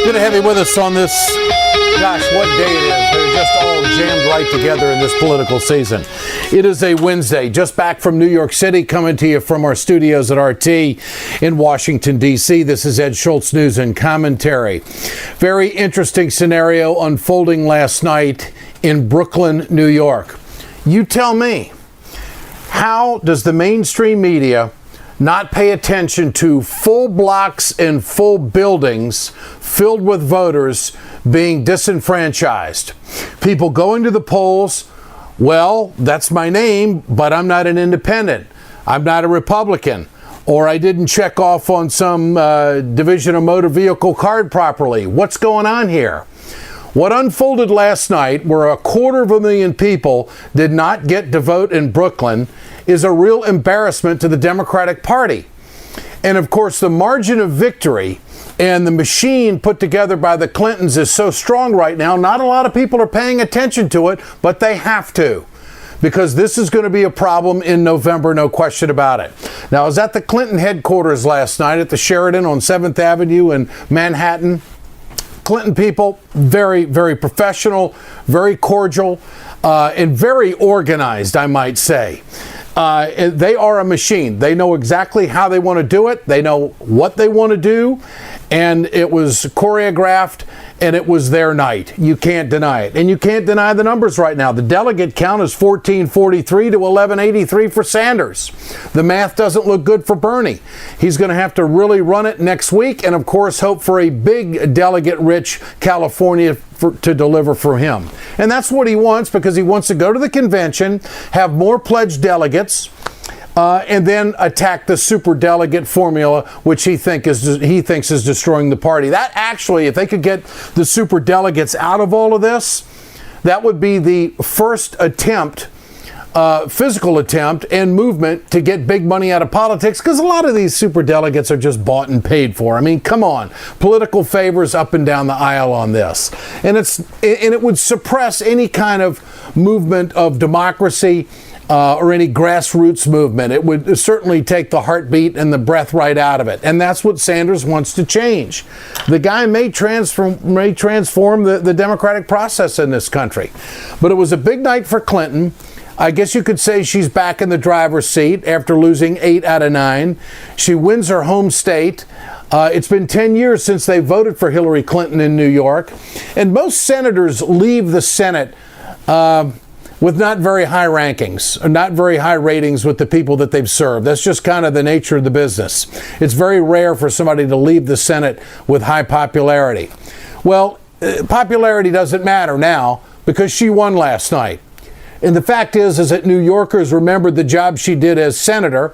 Good to have you with us on this, gosh, what day it is. They're just all jammed right together in this political season. It is a Wednesday, just back from New York City, coming to you from our studios at RT in Washington, D.C. This is Ed Schultz News and Commentary. Very interesting scenario unfolding last night in Brooklyn, New York. You tell me, how does the mainstream media not pay attention to full blocks and full buildings filled with voters being disenfranchised? People going to the polls, well, that's my name, but I'm not an independent. I'm not a Republican. Or I didn't check off on some Division of Motor Vehicle card properly. What's going on here? What unfolded last night, where 250,000 people did not get to vote in Brooklyn, is a real embarrassment to the Democratic Party. And of course, the margin of victory and the machine put together by the Clintons is so strong right now, not a lot of people are paying attention to it, but they have to, because this is going to be a problem in November, no question about it. Now, I was at the Clinton headquarters last night at the Sheraton on 7th Avenue in Manhattan. Clinton people, very, very professional, very cordial, and very organized, I might say. They are a machine. They know exactly how they want to do it. They know what they want to do. And it was choreographed, and it was their night. You can't deny it. And you can't deny the numbers right now. The delegate count is 1443 to 1183 for Sanders. The math doesn't look good for Bernie. He's going to have to really run it next week, and of course hope for a big delegate-rich California to deliver for him. And that's what he wants, because he wants to go to the convention, have more pledged delegates, and then attack the super delegate formula, which he thinks is destroying the party. That actually, if they could get the super delegates out of all of this, that would be the first attempt, physical attempt and movement to get big money out of politics, because a lot of these super delegates are just bought and paid for. I mean, come on, political favors up and down the aisle on this, and it would suppress any kind of movement of democracy. Or any grassroots movement. It would certainly take the heartbeat and the breath right out of it. And that's what Sanders wants to change. The guy may transform the democratic process in this country. But it was a big night for Clinton. I guess you could say she's back in the driver's seat after losing 8 out of 9. She wins her home state. It's been 10 years since they voted for Hillary Clinton in New York. And most senators leave the Senate with not very high rankings, or not very high ratings with the people that they've served. That's just kind of the nature of the business. It's very rare for somebody to leave the Senate with high popularity. Well, popularity doesn't matter now, because she won last night. And the fact is that New Yorkers remembered the job she did as senator,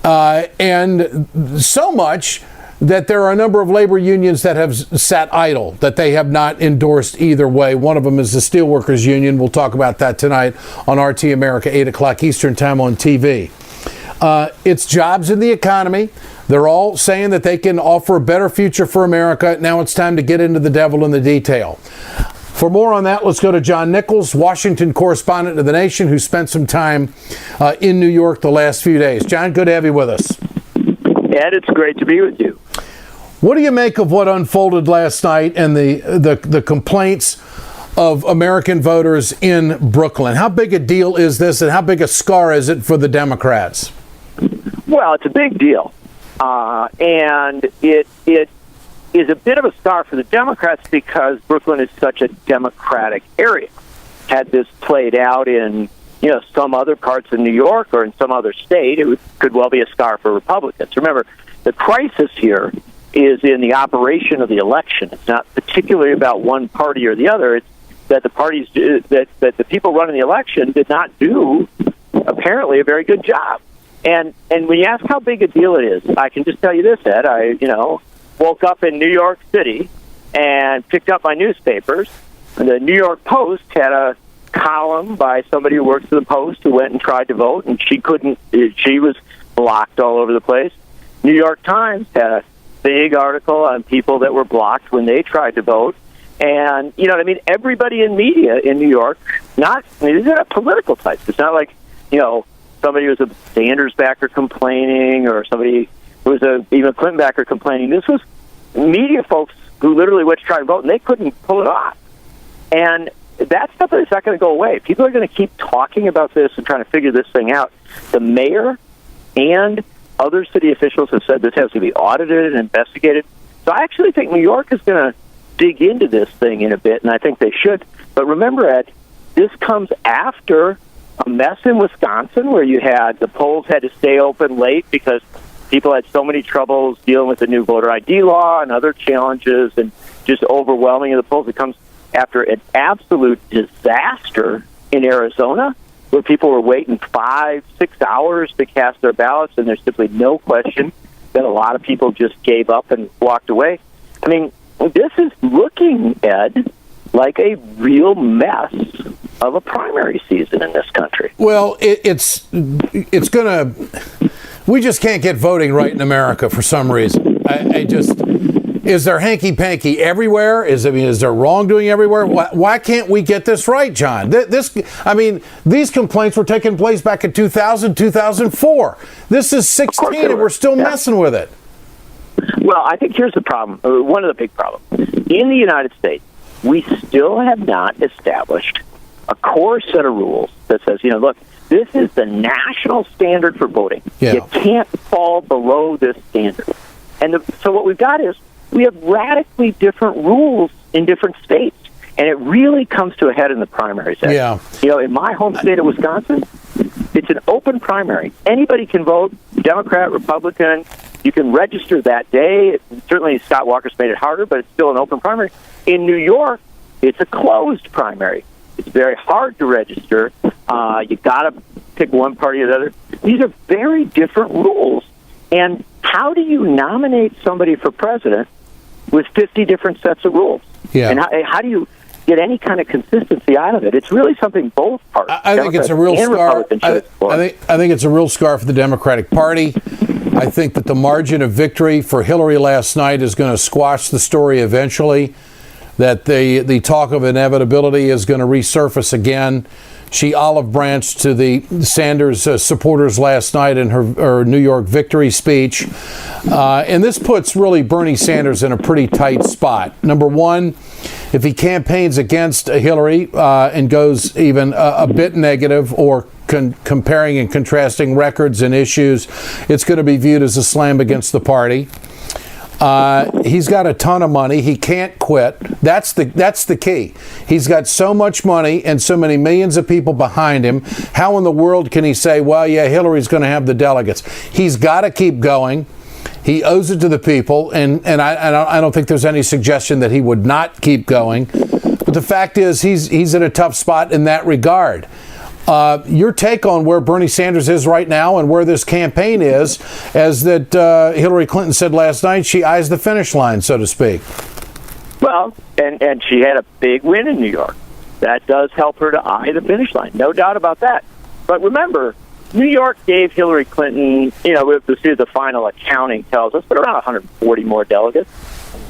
and so much that there are a number of labor unions that have sat idle, that they have not endorsed either way. One of them is the Steelworkers Union. We'll talk about that tonight on RT America, 8 o'clock Eastern time on TV. It's jobs in the economy. They're all saying that they can offer a better future for America. Now it's time to get into the devil in the detail. For more on that, let's go to John Nichols, Washington correspondent of The Nation, who spent some time in New York the last few days. John, good to have you with us. Ed, it's great to be with you. What do you make of what unfolded last night and the complaints of American voters in Brooklyn? How big a deal is this, and how big a scar is it for the Democrats? Well, it's a big deal, and it is a bit of a scar for the Democrats because Brooklyn is such a Democratic area. Had this played out in some other parts of New York or in some other state, it could well be a scar for Republicans. Remember, the crisis here is in the operation of the election. It's not particularly about one party or the other. It's that the parties that the people running the election did not do apparently a very good job. And when you ask how big a deal it is, I can just tell you this, Ed. I woke up in New York City and picked up my newspapers. And the New York Post had a column by somebody who works for the Post who went and tried to vote, and she was blocked all over the place. New York Times had a big article on people that were blocked when they tried to vote. And, everybody in media in New York, these are not political types. It's not like, somebody who was a Sanders backer complaining or somebody who was even a Clinton backer complaining. This was media folks who literally went to try and vote, and they couldn't pull it off. And that's stuff that's not going to go away. People are going to keep talking about this and trying to figure this thing out. The mayor and other city officials have said this has to be audited and investigated. So I actually think New York is going to dig into this thing in a bit, and I think they should. But remember, Ed, this comes after a mess in Wisconsin where you had the polls had to stay open late because people had so many troubles dealing with the new voter ID law and other challenges and just overwhelming of the polls. It comes after an absolute disaster in Arizona where people were waiting 5-6 hours to cast their ballots, and there's simply no question that a lot of people just gave up and walked away. I mean, this is looking, Ed, like a real mess of a primary season in this country. Well, it's going to... We just can't get voting right in America for some reason. I just... Is there hanky-panky everywhere? Is there wrongdoing everywhere? Why can't we get this right, John? These complaints were taking place back in 2000, 2004. This is 16, and we're still messing with it. Well, I think here's the problem, one of the big problems. In the United States, we still have not established a core set of rules that says, look, this is the national standard for voting. Yeah. You can't fall below this standard. And so what we've got is we have radically different rules in different states, and it really comes to a head in the primaries. Yeah. In my home state of Wisconsin, it's an open primary. Anybody can vote, Democrat, Republican. You can register that day. Certainly, Scott Walker's made it harder, but it's still an open primary. In New York, it's a closed primary. It's very hard to register. You got to pick one party or the other. These are very different rules. And how do you nominate somebody for president with 50 different sets of rules? Yeah. And how do you get any kind of consistency out of it? It's really something both parties. I think it's a real scar. I think it's a real scar for the Democratic Party. I think that the margin of victory for Hillary last night is going to squash the story eventually, that the talk of inevitability is going to resurface again. She olive branched to the Sanders supporters last night in her New York victory speech. And this puts really Bernie Sanders in a pretty tight spot. Number one, if he campaigns against Hillary and goes even a bit negative or comparing and contrasting records and issues, it's going to be viewed as a slam against the party. He's got a ton of money. He can't quit. That's the key. He's got so much money and so many millions of people behind him. How in the world can he say, well, yeah, Hillary's going to have the delegates? He's got to keep going. He owes it to the people, and I don't think there's any suggestion that he would not keep going. But the fact is, he's in a tough spot in that regard. Your take on where Bernie Sanders is right now and where this campaign is, as that Hillary Clinton said last night, she eyes the finish line, so to speak. Well, and she had a big win in New York. That does help her to eye the finish line, no doubt about that. But remember, New York gave Hillary Clinton, the final accounting tells us, but around 140 more delegates.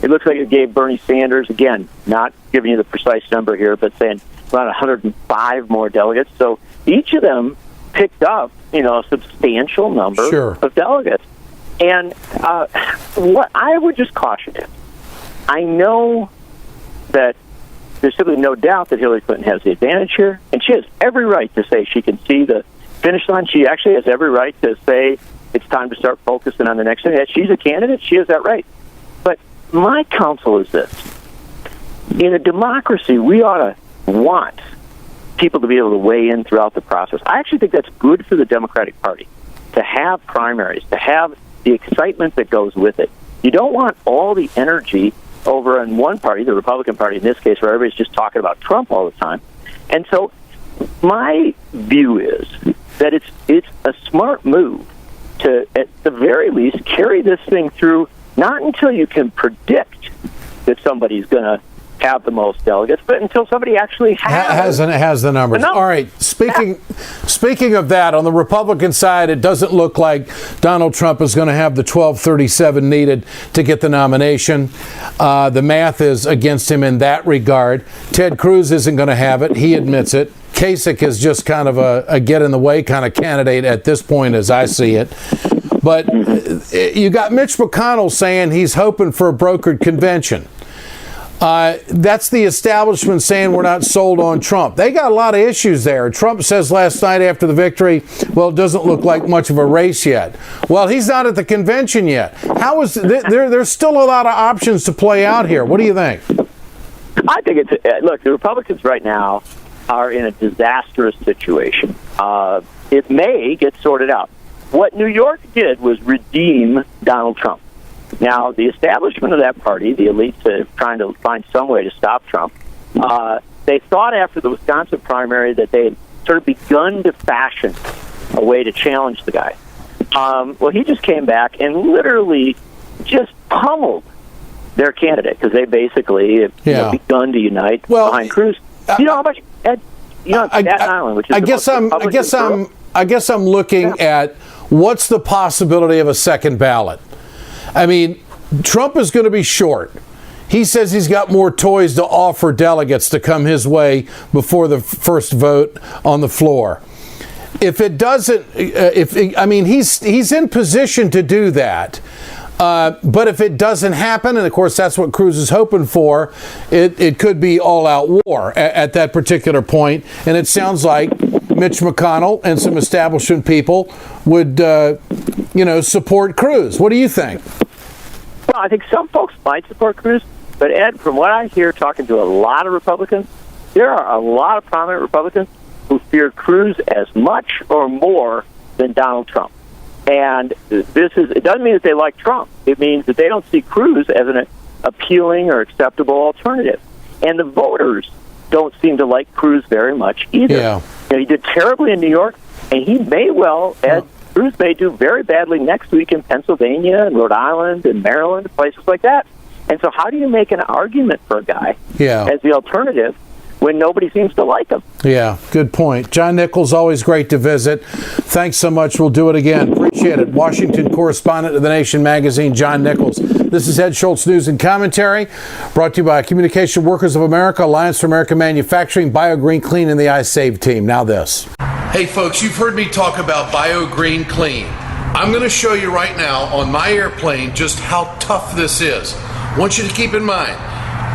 It looks like it gave Bernie Sanders, again, not giving you the precise number here, but saying around 105 more delegates. So each of them picked up, a substantial number of delegates. And what I would just caution is, I know that there's simply no doubt that Hillary Clinton has the advantage here, and she has every right to say she can see the finish line. She actually has every right to say it's time to start focusing on the next thing. She's a candidate. She has that right. But my counsel is this. In a democracy, we ought to want people to be able to weigh in throughout the process. I actually think that's good for the Democratic Party, to have primaries, to have the excitement that goes with it. You don't want all the energy over in one party, the Republican Party in this case, where everybody's just talking about Trump all the time. And so my view is that it's a smart move to, at the very least, carry this thing through, not until you can predict that somebody's going to have the most delegates, but until somebody actually has the numbers. All right. Speaking of that, on the Republican side, it doesn't look like Donald Trump is going to have the 1237 needed to get the nomination. The math is against him in that regard. Ted Cruz isn't going to have it. He admits it. Kasich is just kind of a get-in-the-way kind of candidate at this point, as I see it. But you got Mitch McConnell saying he's hoping for a brokered convention. That's the establishment saying we're not sold on Trump. They got a lot of issues there. Trump says last night after the victory, well, it doesn't look like much of a race yet. Well, he's not at the convention yet. How is there's still a lot of options to play out here. What do you think? I think look, the Republicans right now are in a disastrous situation. It may get sorted out. What New York did was redeem Donald Trump. Now, the establishment of that party, the elites are trying to find some way to stop Trump. They thought after the Wisconsin primary that they had sort of begun to fashion a way to challenge the guy. Well, he just came back and literally just pummeled their candidate because they basically have begun to unite behind Cruz. You know how much? Staten Island, which is I guess I'm looking at what's the possibility of a second ballot. I mean, Trump is going to be short. He says he's got more toys to offer delegates to come his way before the first vote on the floor. If it doesn't, he's in position to do that. But if it doesn't happen, and of course that's what Cruz is hoping for, it could be all-out war at that particular point. And it sounds like Mitch McConnell and some establishment people would, support Cruz. What do you think? Well, I think some folks might support Cruz, but Ed, from what I hear talking to a lot of Republicans, there are a lot of prominent Republicans who fear Cruz as much or more than Donald Trump. And it doesn't mean that they like Trump. It means that they don't see Cruz as an appealing or acceptable alternative. And the voters don't seem to like Cruz very much either. Yeah. He did terribly in New York, and he may well, Cruz may do very badly next week in Pennsylvania and Rhode Island and Maryland, places like that. And so how do you make an argument for a guy as the alternative when nobody seems to like him? Yeah, good point. John Nichols, always great to visit. Thanks so much. We'll do it again. Appreciate it. Washington correspondent of The Nation magazine, John Nichols. This is Ed Schultz News and Commentary, brought to you by Communication Workers of America, Alliance for American Manufacturing, BioGreen Clean, and the iSave team. Now this. Hey folks, you've heard me talk about BioGreen Clean. I'm going to show you right now on my airplane just how tough this is. I want you to keep in mind,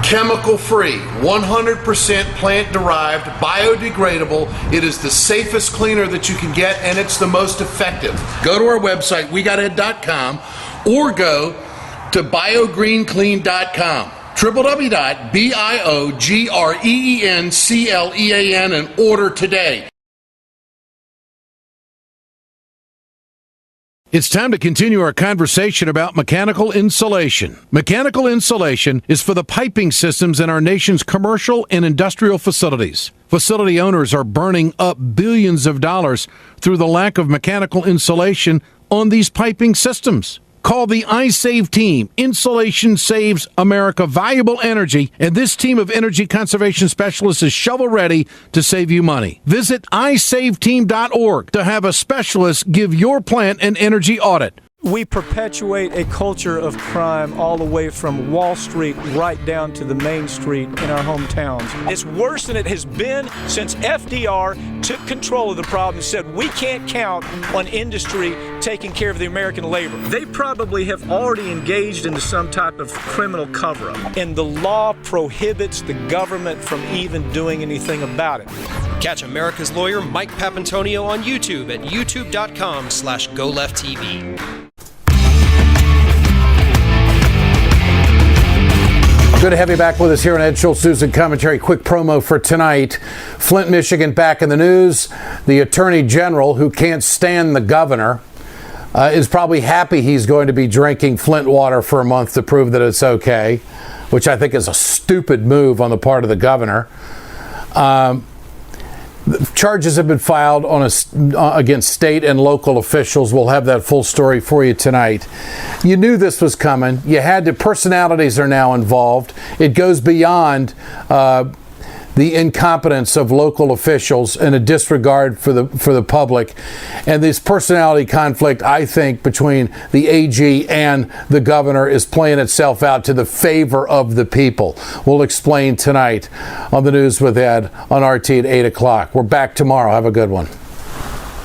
chemical-free, 100% plant-derived, biodegradable. It is the safest cleaner that you can get, and it's the most effective. Go to our website, wegoted.com, or go to biogreenclean.com. www.biogreenclean and order today. It's time to continue our conversation about mechanical insulation. Mechanical insulation is for the piping systems in our nation's commercial and industrial facilities. Facility owners are burning up billions of dollars through the lack of mechanical insulation on these piping systems. Call the iSave team. Insulation saves America valuable energy, and this team of energy conservation specialists is shovel-ready to save you money. Visit iSaveTeam.org to have a specialist give your plant an energy audit. We perpetuate a culture of crime all the way from Wall Street right down to the main street in our hometowns. It's worse than it has been since FDR took control of the problem and said we can't count on industry taking care of the American labor. They probably have already engaged into some type of criminal cover-up, and the law prohibits the government from even doing anything about it. Catch America's lawyer Mike Papantonio on YouTube at youtube.com/GoLeftTV. Good to have you back with us here on Ed Schultz News and Commentary. Quick promo for tonight. Flint, Michigan, back in the news. The Attorney General, who can't stand the governor, is probably happy he's going to be drinking Flint water for a month to prove that it's okay, which I think is a stupid move on the part of the governor. Charges have been filed against state and local officials. We'll have that full story for you tonight. You knew this was coming. Personalities are now involved. It goes beyond the incompetence of local officials and a disregard for the public. And this personality conflict, I think, between the AG and the governor is playing itself out to the favor of the people. We'll explain tonight on the News with Ed on RT at 8 o'clock. We're back tomorrow. Have a good one.